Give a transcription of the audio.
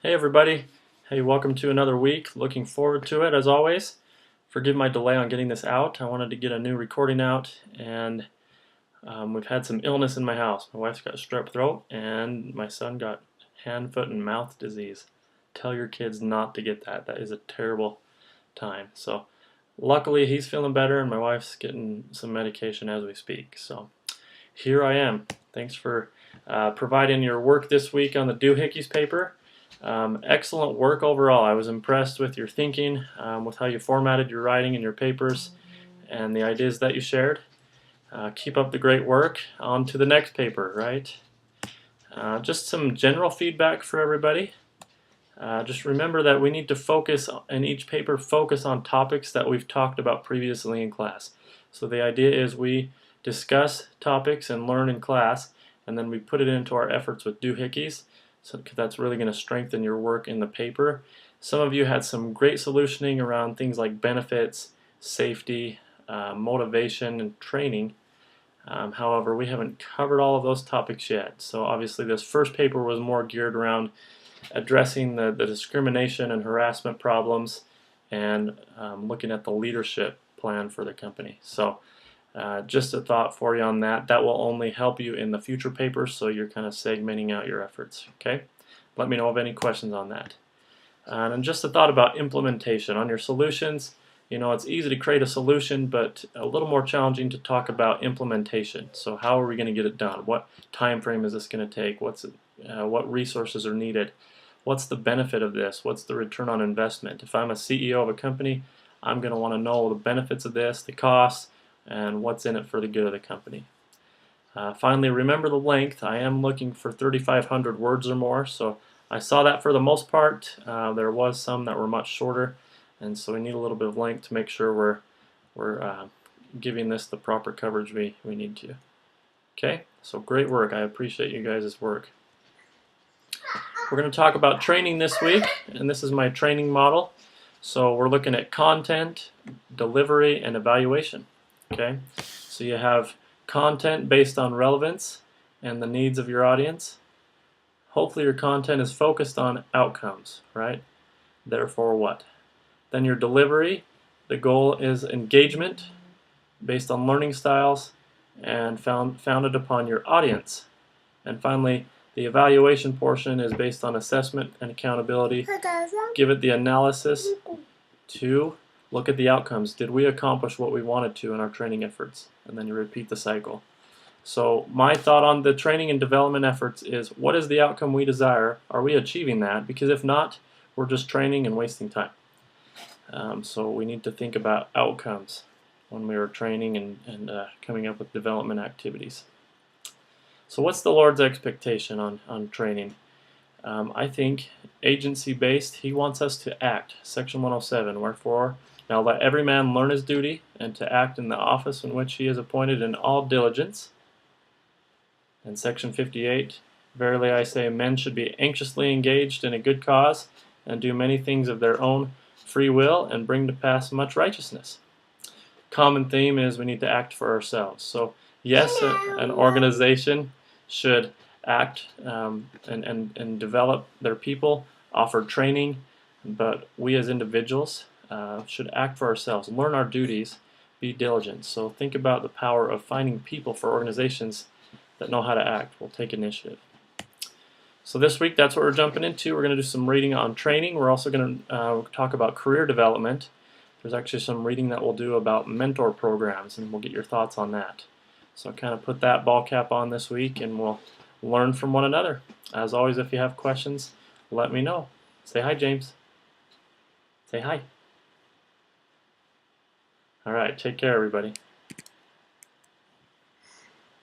Hey everybody. Hey, welcome to another week. Looking forward to it as always. Forgive my delay on getting this out. I wanted to get a new recording out and we've had some illness in my house. My wife's got strep throat and my son got hand, foot, and mouth disease. Tell your kids not to get that. That is a terrible time. So luckily he's feeling better and my wife's getting some medication as we speak. So here I am. Thanks for providing your work this week on the doohickeys paper. Excellent work overall. I was impressed with your thinking, with how you formatted your writing and your papers, and the ideas that you shared. Keep up the great work. On to the next paper, right? Just some general feedback for everybody. Just remember that we need to focus in each paper, focus on topics that we've talked about previously in class. So the idea is we discuss topics and learn in class, and then we put it into our efforts with doohickeys. So that's really going to strengthen your work in the paper. Some of you had some great solutioning around things like benefits, safety, motivation, and training. However, we haven't covered all of those topics yet. So obviously this first paper was more geared around addressing the discrimination and harassment problems and looking at the leadership plan for the company. So just a thought for you on that. That will only help you in the future papers, so you're kind of segmenting out your efforts. Okay? Let me know of any questions on that. And just a thought about implementation. On your solutions, you know, it's easy to create a solution, but a little more challenging to talk about implementation. So how are we going to get it done? What time frame is this going to take? What resources are needed? What's the benefit of this? What's the return on investment? If I'm a CEO of a company, I'm going to want to know the benefits of this, the costs, and what's in it for the good of the company. Finally, remember the length. I am looking for 3,500 words or more, so I saw that for the most part. There was some that were much shorter, and so we need a little bit of length to make sure we're giving this the proper coverage we need to. Okay, so great work. I appreciate you guys' work. We're going to talk about training this week, and this is my training model. So we're looking at content, delivery, and evaluation. Okay, so you have content based on relevance and the needs of your audience. Hopefully your content is focused on outcomes, right? Therefore what? Then your delivery, the goal is engagement based on learning styles and founded upon your audience. And finally, the evaluation portion is based on assessment and accountability. Give it the analysis to look at the outcomes. Did we accomplish what we wanted to in our training efforts? And then you repeat the cycle. So my thought on the training and development efforts is, what is the outcome we desire? Are we achieving that? Because if not, we're just training and wasting time. So we need to think about outcomes when we are training and coming up with development activities. So what's the Lord's expectation on training? I think agency-based, He wants us to act. Section 107, wherefore, now let every man learn his duty, and to act in the office in which he is appointed in all diligence. And Section 58, verily I say, men should be anxiously engaged in a good cause, and do many things of their own free will, and bring to pass much righteousness. Common theme is we need to act for ourselves. So yes, an organization should act and develop their people, offer training, but we as individuals should act for ourselves, learn our duties, be diligent. So think about the power of finding people for organizations that know how to act, will take initiative. So this week, that's what we're jumping into. We're going to do some reading on training. We're also going to talk about career development. There's actually some reading that we'll do about mentor programs, and we'll get your thoughts on that. So kind of put that ball cap on this week, and we'll learn from one another. As always, if you have questions, let me know. Say hi, James. Say hi. All right, take care, everybody.